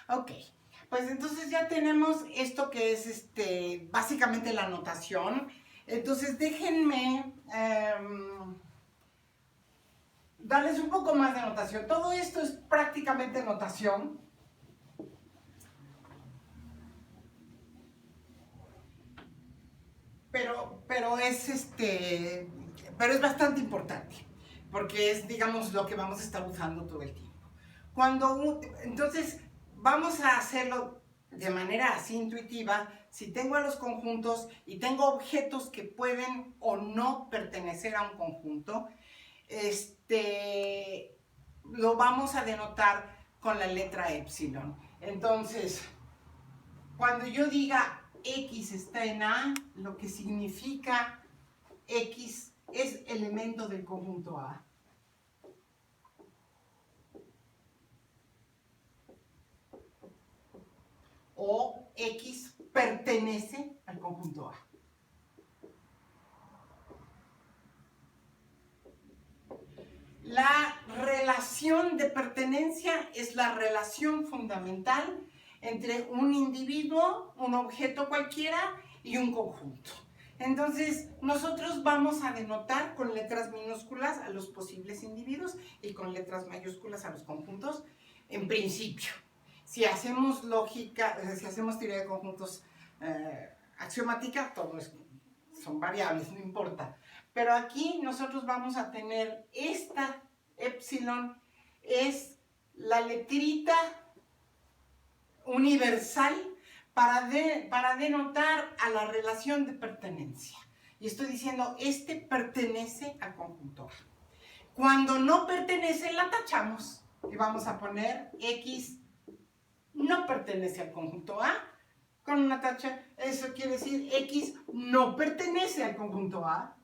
Ok, pues entonces ya tenemos esto que es básicamente la notación. Entonces déjenme darles un poco más de notación. Todo esto es prácticamente notación. Pero es bastante importante, porque es, digamos, lo que vamos a estar usando todo el tiempo. Entonces, vamos a hacerlo de manera así intuitiva. Si tengo a los conjuntos y tengo objetos que pueden o no pertenecer a un conjunto, lo vamos a denotar con la letra epsilon. Entonces, cuando yo diga X está en A, lo que significa X es elemento del conjunto A. O X pertenece al conjunto A. La relación de pertenencia es la relación fundamental entre un individuo, un objeto cualquiera y un conjunto. Entonces, nosotros vamos a denotar con letras minúsculas a los posibles individuos y con letras mayúsculas a los conjuntos en principio. Si hacemos lógica, si hacemos teoría de conjuntos axiomática, son variables, no importa. Pero aquí nosotros vamos a tener esta epsilon, es la letrita universal para denotar a la relación de pertenencia. Y estoy diciendo, pertenece al conjunto A. Cuando no pertenece, la tachamos y vamos a poner X no pertenece al conjunto A con una tacha. Eso quiere decir X no pertenece al conjunto A.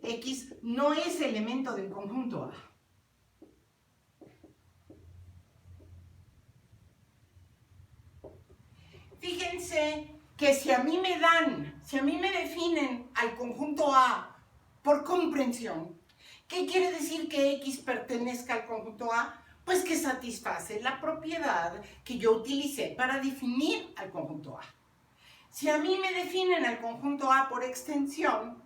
X no es elemento del conjunto A. Fíjense que si a mí me definen al conjunto A por comprensión, ¿qué quiere decir que X pertenezca al conjunto A? Pues que satisface la propiedad que yo utilicé para definir al conjunto A. Si a mí me definen al conjunto A por extensión,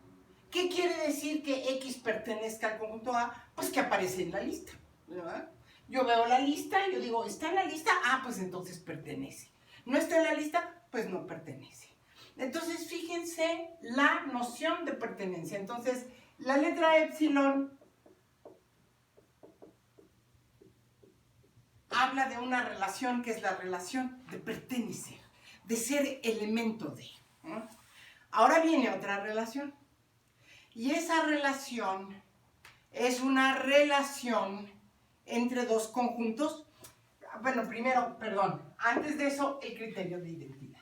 ¿qué quiere decir que X pertenezca al conjunto A? Pues que aparece en la lista, ¿verdad? Yo veo la lista y yo digo, ¿está en la lista? Ah, pues entonces pertenece. ¿No está en la lista? Pues no pertenece. Entonces, fíjense la noción de pertenencia. Entonces, la letra epsilon habla de una relación que es la relación de pertenecer, de ser elemento de, ¿no? Ahora viene otra relación. Y esa relación es una relación entre dos conjuntos. Bueno, primero, perdón, antes de eso, el criterio de identidad.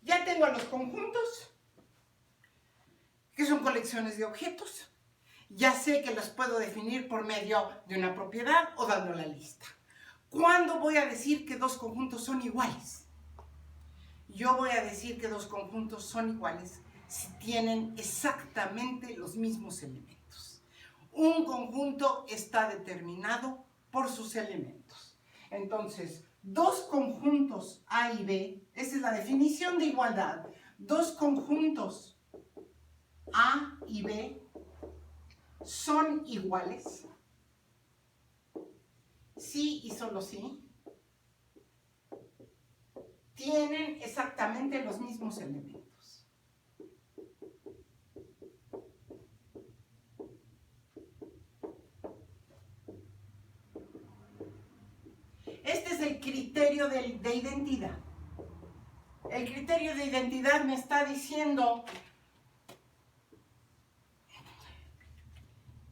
Ya tengo a los conjuntos, que son colecciones de objetos. Ya sé que los puedo definir por medio de una propiedad o dando la lista. ¿Cuándo voy a decir que dos conjuntos son iguales? Yo voy a decir que dos conjuntos son iguales si tienen exactamente los mismos elementos. Un conjunto está determinado por sus elementos. Entonces, dos conjuntos A y B, esa es la definición de igualdad. Dos conjuntos A y B son iguales, sí y solo sí, tienen exactamente los mismos elementos. Este es el criterio de identidad. El criterio de identidad me está diciendo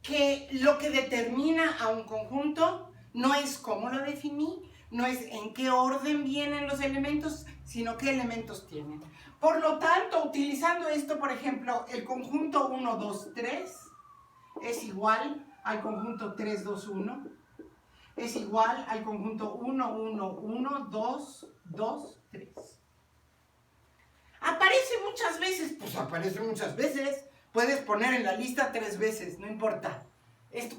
que lo que determina a un conjunto no es cómo lo definí, no es en qué orden vienen los elementos, sino qué elementos tienen. Por lo tanto, utilizando esto, por ejemplo, el conjunto 1, 2, 3 es igual al conjunto 3, 2, 1, es igual al conjunto 1, 1, 1, 2, 2, 3. ¿Aparece muchas veces? Pues aparece muchas veces. Puedes poner en la lista 3 veces, no importa.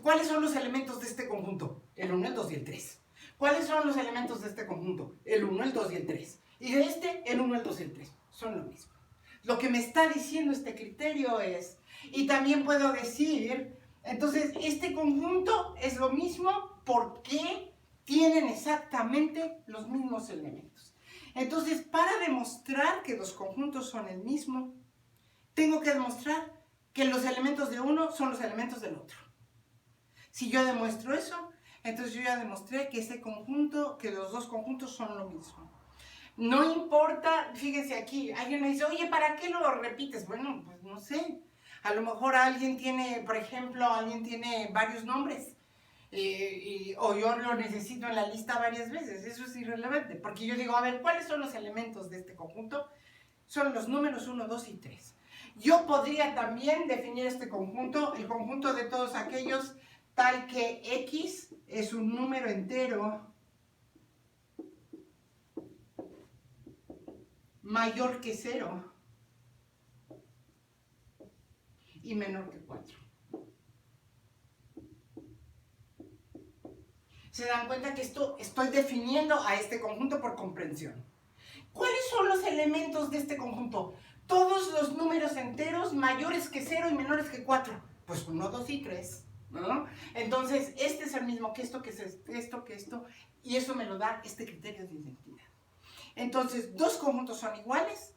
¿Cuáles son los elementos de este conjunto? El 1, el 2 y el 3. ¿Cuáles son los elementos de este conjunto? El 1, el 2 y el 3. Y de este, el 1, el 2 y el 3. Son lo mismo. Lo que me está diciendo este criterio es, y también puedo decir, entonces, este conjunto es lo mismo porque tienen exactamente los mismos elementos. Entonces, para demostrar que los conjuntos son el mismo, tengo que demostrar que los elementos de uno son los elementos del otro. Si yo demuestro eso, entonces yo ya demostré que ese conjunto, que los dos conjuntos son lo mismo. No importa, fíjense aquí, alguien me dice, oye, ¿para qué lo repites? Bueno, pues no sé. A lo mejor alguien tiene, por ejemplo, alguien tiene varios nombres. O yo lo necesito en la lista varias veces. Eso es irrelevante. Porque yo digo, a ver, ¿cuáles son los elementos de este conjunto? Son los números 1, 2 y 3. Yo podría también definir este conjunto, el conjunto de todos aquellos, tal que X es un número entero mayor que 0 y menor que 4. Se dan cuenta que estoy definiendo a este conjunto por comprensión. ¿Cuáles son los elementos de este conjunto? Todos los números enteros mayores que 0 y menores que 4. Pues 1, 2 y 3. ¿No? Entonces, este es el mismo que esto, que esto, que esto, y eso me lo da este criterio de identidad. Entonces, dos conjuntos son iguales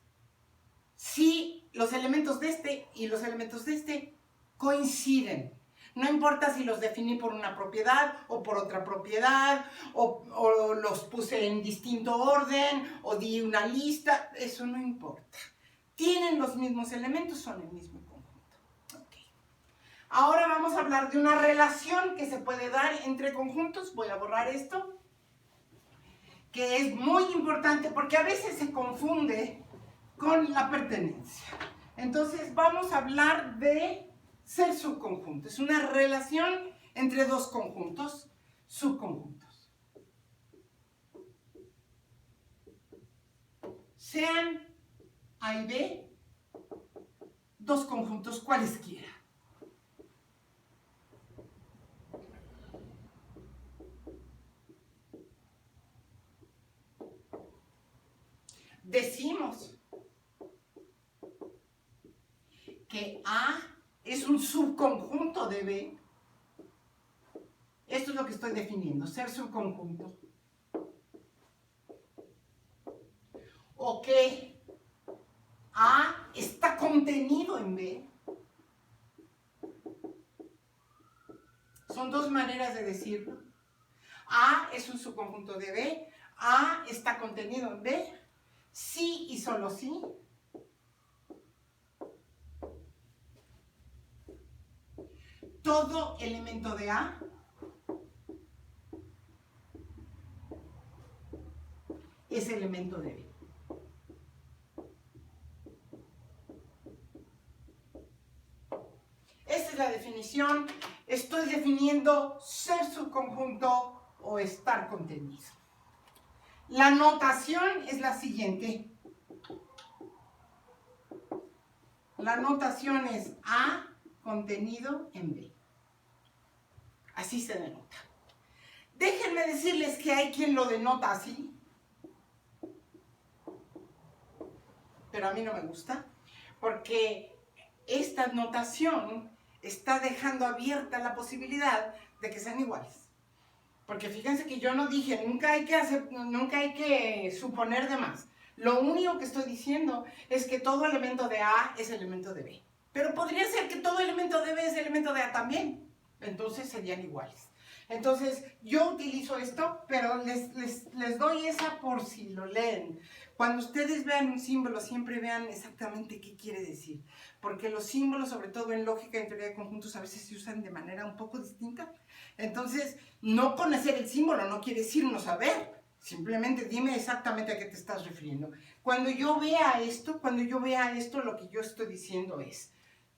si los elementos de este y los elementos de este coinciden. No importa si los definí por una propiedad o por otra propiedad, o los puse en distinto orden, o di una lista, eso no importa. Tienen los mismos elementos, son el mismo conjunto. Ahora vamos a hablar de una relación que se puede dar entre conjuntos. Voy a borrar esto, que es muy importante porque a veces se confunde con la pertenencia. Entonces vamos a hablar de ser subconjunto. Es una relación entre dos conjuntos, subconjuntos. Sean A y B, dos conjuntos cualesquiera. Decimos que A es un subconjunto de B. Esto es lo que estoy definiendo, ser subconjunto. O que A está contenido en B. Son dos maneras de decirlo. A es un subconjunto de B. A está contenido en B. Sí y solo sí. Todo elemento de A es elemento de B. Esta es la definición. Estoy definiendo ser subconjunto o estar contenido. La notación es la siguiente. La notación es A contenido en B. Así se denota. Déjenme decirles que hay quien lo denota así, pero a mí no me gusta, porque esta notación está dejando abierta la posibilidad de que sean iguales. Porque fíjense que yo no dije, nunca hay que suponer de más. Lo único que estoy diciendo es que todo elemento de A es elemento de B. Pero podría ser que todo elemento de B es elemento de A también. Entonces serían iguales. Entonces yo utilizo esto, pero les doy esa por si lo leen. Cuando ustedes vean un símbolo, siempre vean exactamente qué quiere decir. Porque los símbolos, sobre todo en lógica y en teoría de conjuntos, a veces se usan de manera un poco distinta. Entonces, no conocer el símbolo no quiere decir no saber. Simplemente dime exactamente a qué te estás refiriendo. Cuando yo vea esto, lo que yo estoy diciendo es,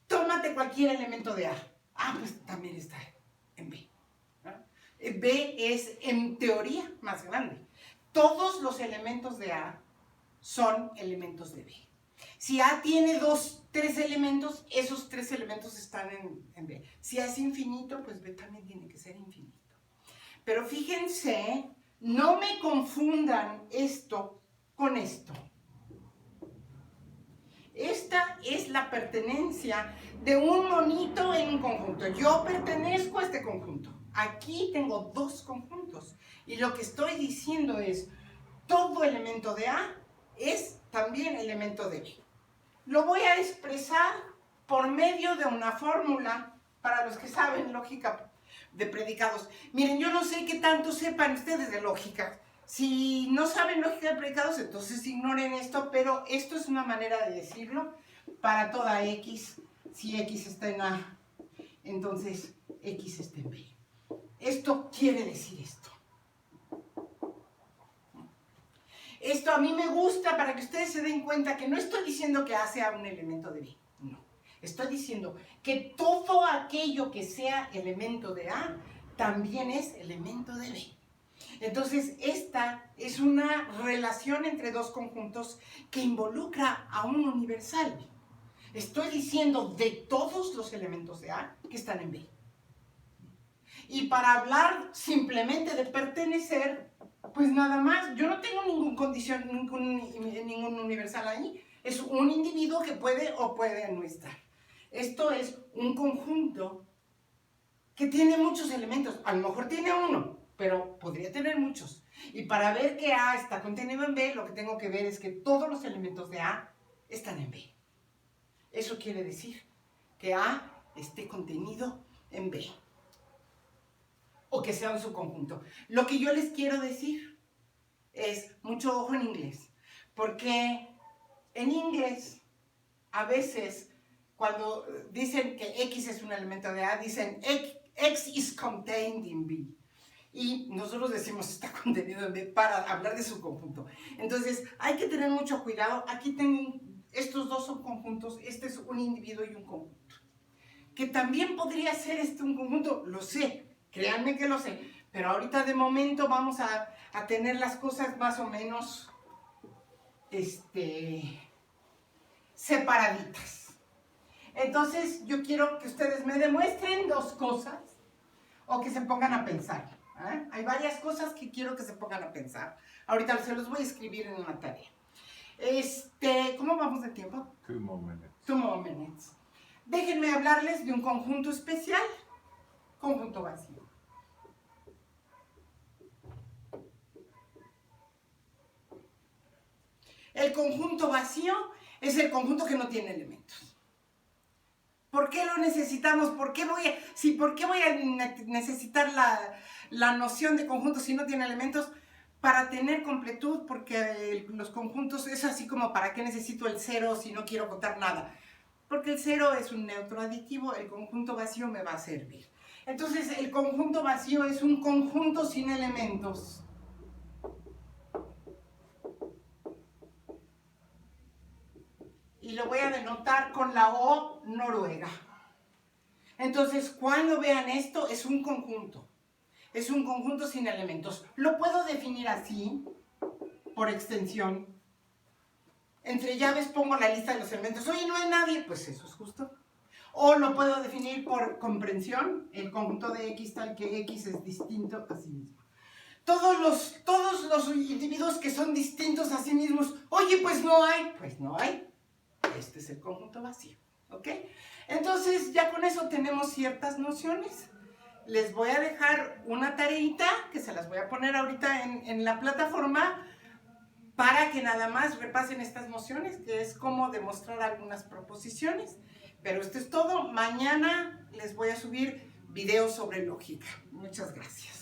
tómate cualquier elemento de A. Ah, pues también está en B. B es, en teoría, más grande. Todos los elementos de A son elementos de B. Si A tiene tres elementos, esos tres elementos están en B. Si A es infinito, pues B también tiene que ser infinito. Pero fíjense, no me confundan esto con esto. Esta es la pertenencia de un monito en un conjunto. Yo pertenezco a este conjunto. Aquí tengo dos conjuntos. Y lo que estoy diciendo es, todo elemento de A es también elemento de B. Lo voy a expresar por medio de una fórmula para los que saben lógica de predicados. Miren, yo no sé qué tanto sepan ustedes de lógica. Si no saben lógica de predicados, entonces ignoren esto, pero esto es una manera de decirlo para toda X. Si X está en A, entonces X está en B. Esto quiere decir esto. Esto a mí me gusta para que ustedes se den cuenta que no estoy diciendo que A sea un elemento de B, no. Estoy diciendo que todo aquello que sea elemento de A también es elemento de B. Entonces, esta es una relación entre dos conjuntos que involucra a un universal. Estoy diciendo de todos los elementos de A que están en B. Y para hablar simplemente de pertenecer, pues nada más, yo no tengo ningún universal ahí. Es un individuo que puede o puede no estar. Esto es un conjunto que tiene muchos elementos. A lo mejor tiene uno, pero podría tener muchos. Y para ver que A está contenido en B, lo que tengo que ver es que todos los elementos de A están en B. Eso quiere decir que A esté contenido en B. O que sea un subconjunto. Lo que yo les quiero decir es mucho ojo en inglés. Porque en inglés, a veces, cuando dicen que X es un elemento de A, dicen X is contained in B. Y nosotros decimos está contenido en B para hablar de su conjunto. Entonces, hay que tener mucho cuidado. Aquí tengo estos dos subconjuntos. Este es un individuo y un conjunto. Que también podría ser un conjunto, lo sé. Créanme que lo sé. Pero ahorita de momento vamos a tener las cosas más o menos separaditas. Entonces, yo quiero que ustedes me demuestren dos cosas o que se pongan a pensar. Hay varias cosas que quiero que se pongan a pensar. Ahorita se los voy a escribir en una tarea. ¿Cómo vamos de tiempo? 2 more minutes. 2 more minutes. Déjenme hablarles de un conjunto especial, conjunto vacío. El conjunto vacío es el conjunto que no tiene elementos. ¿Por qué lo necesitamos? ¿Por qué voy a necesitar la noción de conjunto si no tiene elementos? Para tener completud, porque los conjuntos es así como ¿para qué necesito el cero si no quiero contar nada? Porque el cero es un neutro aditivo, el conjunto vacío me va a servir. Entonces, el conjunto vacío es un conjunto sin elementos. Y lo voy a denotar con la O noruega. Entonces, cuando vean esto, es un conjunto. Es un conjunto sin elementos. Lo puedo definir así, por extensión. Entre llaves pongo la lista de los elementos. Oye, no hay nadie. Pues eso es justo. O lo puedo definir por comprensión. El conjunto de X tal que X es distinto a sí mismo. Todos los individuos que son distintos a sí mismos. Oye, pues no hay. Pues no hay. Este es el conjunto vacío, ¿ok? Entonces, ya con eso tenemos ciertas nociones. Les voy a dejar una tareita que se las voy a poner ahorita en la plataforma para que nada más repasen estas nociones, que es cómo demostrar algunas proposiciones. Pero esto es todo. Mañana les voy a subir videos sobre lógica. Muchas gracias.